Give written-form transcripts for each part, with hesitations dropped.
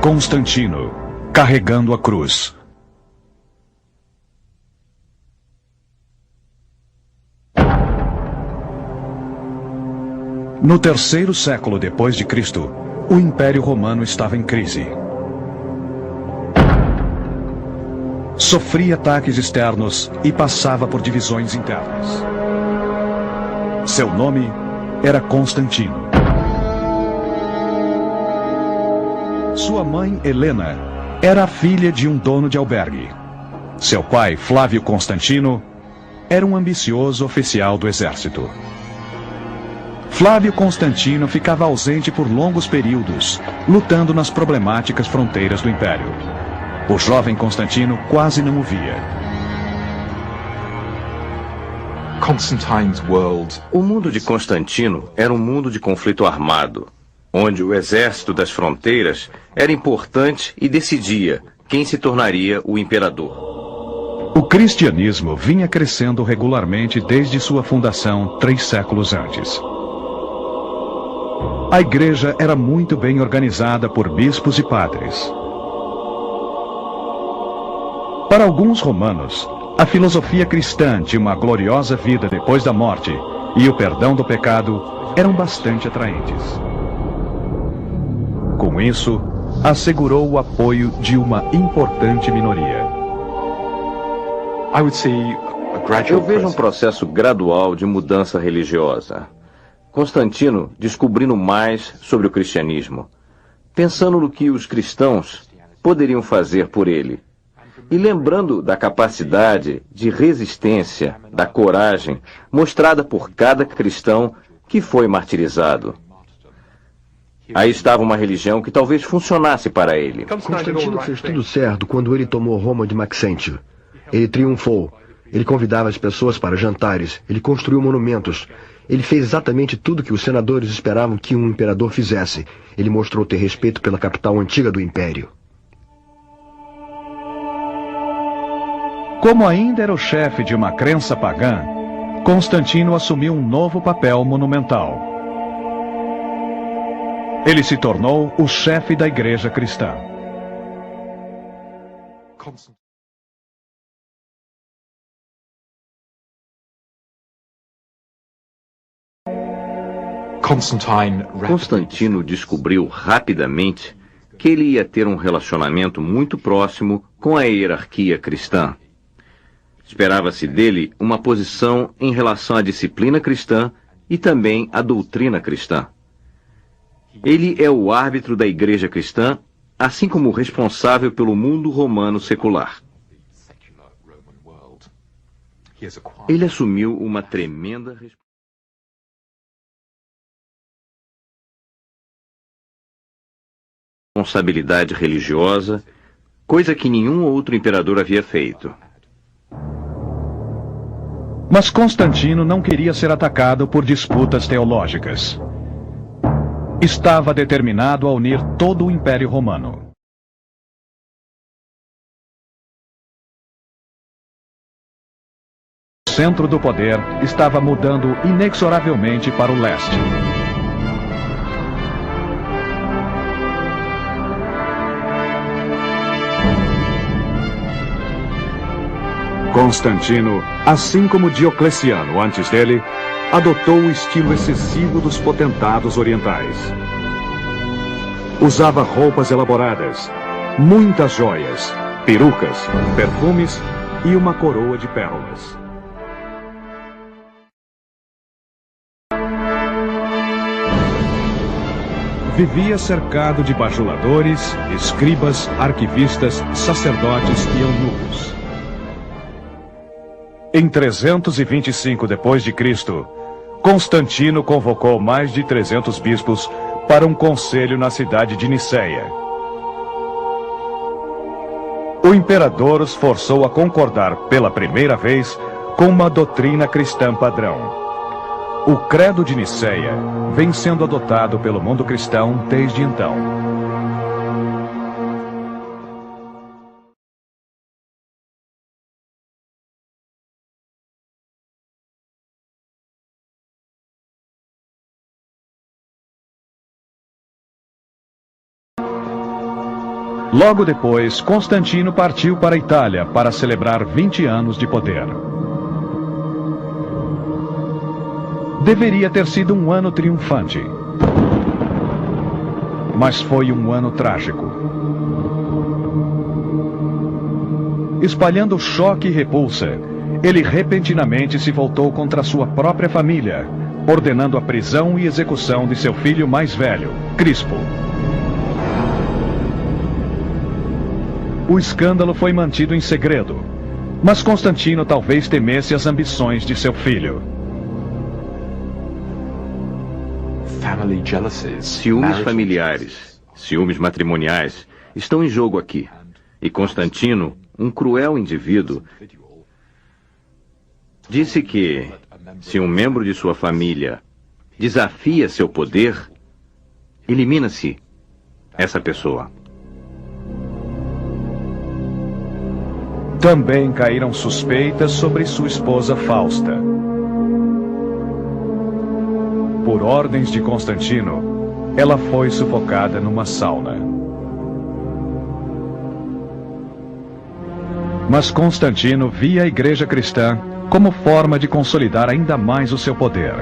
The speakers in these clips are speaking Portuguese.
Constantino, carregando a cruz. No terceiro século depois de Cristo, o Império Romano estava em crise. Sofria ataques externos e passava por divisões internas. Seu nome era Constantino. Sua mãe, Helena, era a filha de um dono de albergue. Seu pai, Flávio Constantino, era um ambicioso oficial do exército. Flávio Constantino ficava ausente por longos períodos, lutando nas problemáticas fronteiras do Império. O jovem Constantino quase não o via. O mundo de Constantino era um mundo de conflito armado, onde o exército das fronteiras era importante e decidia quem se tornaria o imperador. O cristianismo vinha crescendo regularmente desde sua fundação 3 séculos antes. A igreja era muito bem organizada por bispos e padres. Para alguns romanos, a filosofia cristã de uma gloriosa vida depois da morte e o perdão do pecado eram bastante atraentes. Com isso, assegurou o apoio de uma importante minoria. Eu vejo um processo gradual de mudança religiosa. Constantino descobrindo mais sobre o cristianismo, pensando no que os cristãos poderiam fazer por ele, e lembrando da capacidade de resistência, da coragem mostrada por cada cristão que foi martirizado. Aí estava uma religião que talvez funcionasse para ele. Constantino fez tudo certo quando ele tomou Roma de Maxêntio. Ele triunfou. Ele convidava as pessoas para jantares. Ele construiu monumentos. Ele fez exatamente tudo que os senadores esperavam que um imperador fizesse. Ele mostrou ter respeito pela capital antiga do império. Como ainda era o chefe de uma crença pagã, Constantino assumiu um novo papel monumental. Ele se tornou o chefe da igreja cristã. Constantino descobriu rapidamente que ele ia ter um relacionamento muito próximo com a hierarquia cristã. Esperava-se dele uma posição em relação à disciplina cristã e também à doutrina cristã. Ele é o árbitro da igreja cristã, assim como o responsável pelo mundo romano secular. Ele assumiu uma tremenda responsabilidade religiosa, coisa que nenhum outro imperador havia feito. Mas Constantino não queria ser atacado por disputas teológicas. Estava determinado a unir todo o Império Romano. O centro do poder estava mudando inexoravelmente para o leste. Constantino, assim como Diocleciano antes dele, adotou o estilo excessivo dos potentados orientais. Usava roupas elaboradas, muitas joias, perucas, perfumes e uma coroa de pérolas. Vivia cercado de bajuladores, escribas, arquivistas, sacerdotes e eunucos. Em 325 d.C., Constantino convocou mais de 300 bispos para um conselho na cidade de Niceia. O imperador os forçou a concordar pela primeira vez com uma doutrina cristã padrão. O Credo de Niceia vem sendo adotado pelo mundo cristão desde então. Logo depois, Constantino partiu para a Itália para celebrar 20 anos de poder. Deveria ter sido um ano triunfante, mas foi um ano trágico. Espalhando choque e repulsa, ele repentinamente se voltou contra sua própria família, ordenando a prisão e execução de seu filho mais velho, Crispo. O escândalo foi mantido em segredo, mas Constantino talvez temesse as ambições de seu filho. Ciúmes familiares, ciúmes matrimoniais estão em jogo aqui. E Constantino, um cruel indivíduo, disse que, se um membro de sua família desafia seu poder, elimina-se essa pessoa. Também caíram suspeitas sobre sua esposa Fausta. Por ordens de Constantino, ela foi sufocada numa sauna. Mas Constantino via a igreja cristã como forma de consolidar ainda mais o seu poder.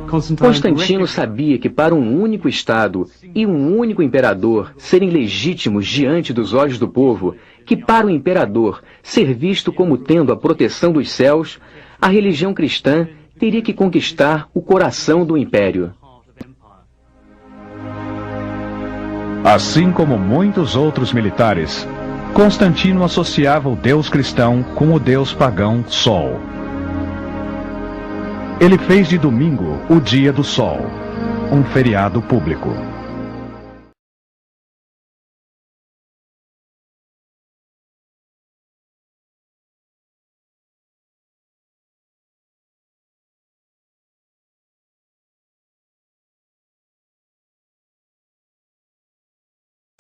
Constantino sabia que para um único Estado e um único imperador serem legítimos diante dos olhos do povo, que para o imperador ser visto como tendo a proteção dos céus, a religião cristã teria que conquistar o coração do império. Assim como muitos outros militares, Constantino associava o deus cristão com o deus pagão Sol. Ele fez de domingo o dia do Sol, um feriado público.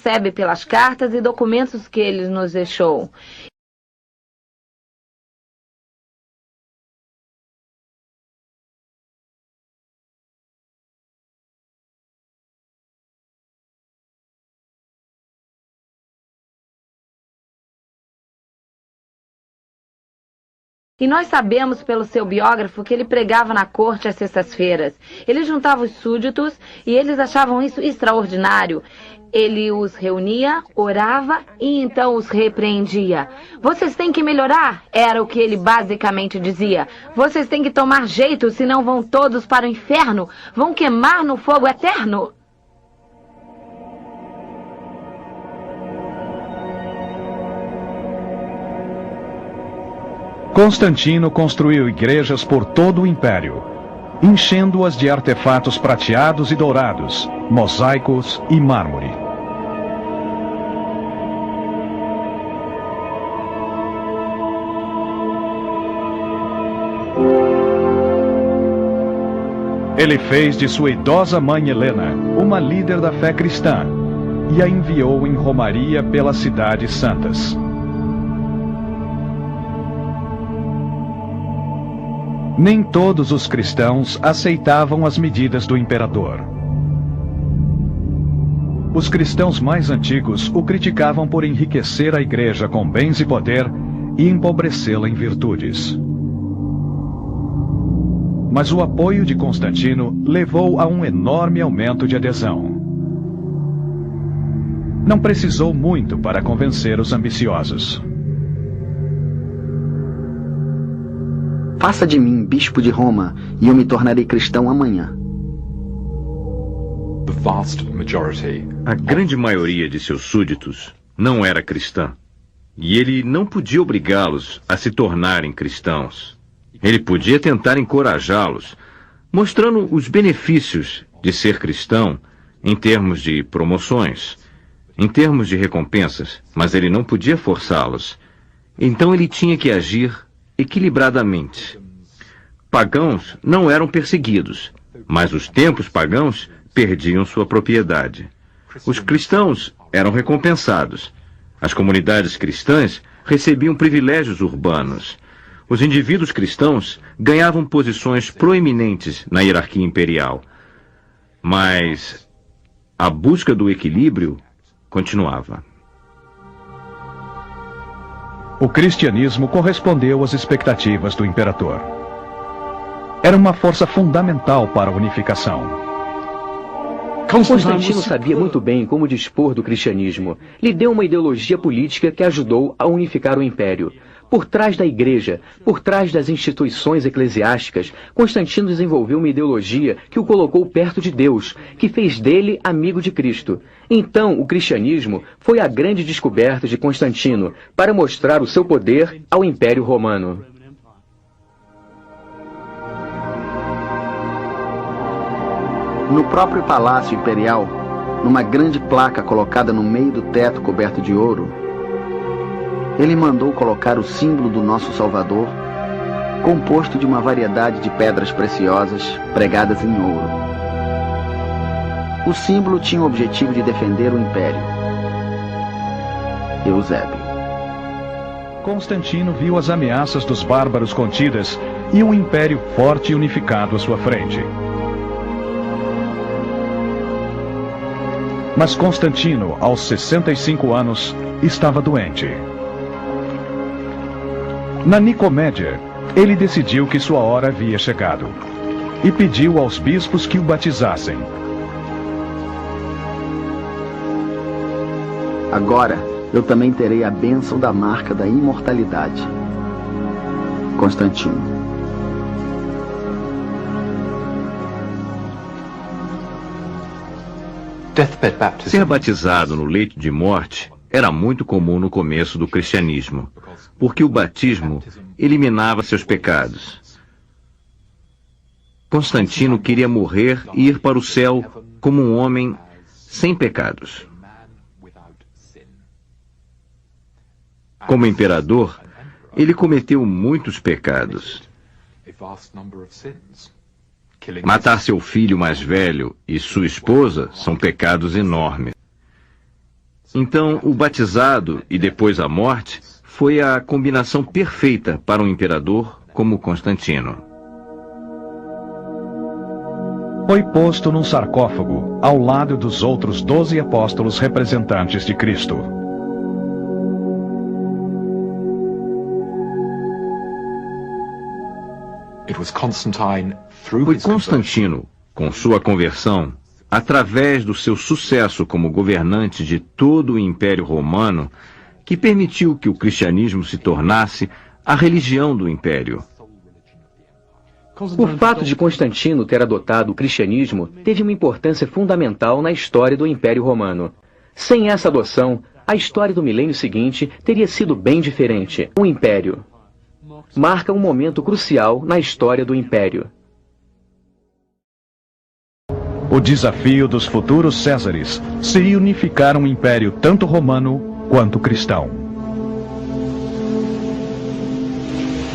Recebe pelas cartas e documentos que ele nos deixou. E nós sabemos pelo seu biógrafo que ele pregava na corte às sextas-feiras. Ele juntava os súditos e eles achavam isso extraordinário. Ele os reunia, orava e então os repreendia. Vocês têm que melhorar, era o que ele basicamente dizia. Vocês têm que tomar jeito, senão vão todos para o inferno, vão queimar no fogo eterno. Constantino construiu igrejas por todo o império, enchendo-as de artefatos prateados e dourados, mosaicos e mármore. Ele fez de sua idosa mãe Helena uma líder da fé cristã e a enviou em romaria pelas cidades santas. Nem todos os cristãos aceitavam as medidas do imperador. Os cristãos mais antigos o criticavam por enriquecer a igreja com bens e poder e empobrecê-la em virtudes. Mas o apoio de Constantino levou a um enorme aumento de adesão. Não precisou muito para convencer os ambiciosos. Faça de mim bispo de Roma, e eu me tornarei cristão amanhã. A grande maioria de seus súditos não era cristã, e ele não podia obrigá-los a se tornarem cristãos. Ele podia tentar encorajá-los, mostrando os benefícios de ser cristão em termos de promoções, em termos de recompensas, mas ele não podia forçá-los. Então ele tinha que agir equilibradamente. Pagãos não eram perseguidos, mas os templos pagãos perdiam sua propriedade. Os cristãos eram recompensados. As comunidades cristãs recebiam privilégios urbanos. Os indivíduos cristãos ganhavam posições proeminentes na hierarquia imperial. Mas a busca do equilíbrio continuava. O cristianismo correspondeu às expectativas do imperador. Era uma força fundamental para a unificação. Constantino sabia muito bem como dispor do cristianismo. Lhe deu uma ideologia política que ajudou a unificar o império. Por trás da igreja, por trás das instituições eclesiásticas, Constantino desenvolveu uma ideologia que o colocou perto de Deus, que fez dele amigo de Cristo. Então, o cristianismo foi a grande descoberta de Constantino para mostrar o seu poder ao Império Romano. No próprio Palácio Imperial, numa grande placa colocada no meio do teto coberto de ouro, ele mandou colocar o símbolo do nosso Salvador, composto de uma variedade de pedras preciosas pregadas em ouro. O símbolo tinha o objetivo de defender o Império. Eusébio. Constantino viu as ameaças dos bárbaros contidas e um império forte e unificado à sua frente. Mas Constantino, aos 65 anos, estava doente. Na Nicomédia, ele decidiu que sua hora havia chegado e pediu aos bispos que o batizassem. Agora eu também terei a bênção da marca da imortalidade. Constantino. Ser batizado no leito de morte era muito comum no começo do cristianismo, porque o batismo eliminava seus pecados. Constantino queria morrer e ir para o céu como um homem sem pecados. Como imperador, ele cometeu muitos pecados. Matar seu filho mais velho e sua esposa são pecados enormes. Então, o batizado e depois a morte foi a combinação perfeita para um imperador como Constantino. Foi posto num sarcófago, ao lado dos outros 12 apóstolos representantes de Cristo. Foi Constantino, com sua conversão, através do seu sucesso como governante de todo o Império Romano, que permitiu que o cristianismo se tornasse a religião do Império. O fato de Constantino ter adotado o cristianismo teve uma importância fundamental na história do Império Romano. Sem essa adoção, a história do milênio seguinte teria sido bem diferente. O Império marca um momento crucial na história do Império. O desafio dos futuros Césares seria unificar um império tanto romano quanto cristão.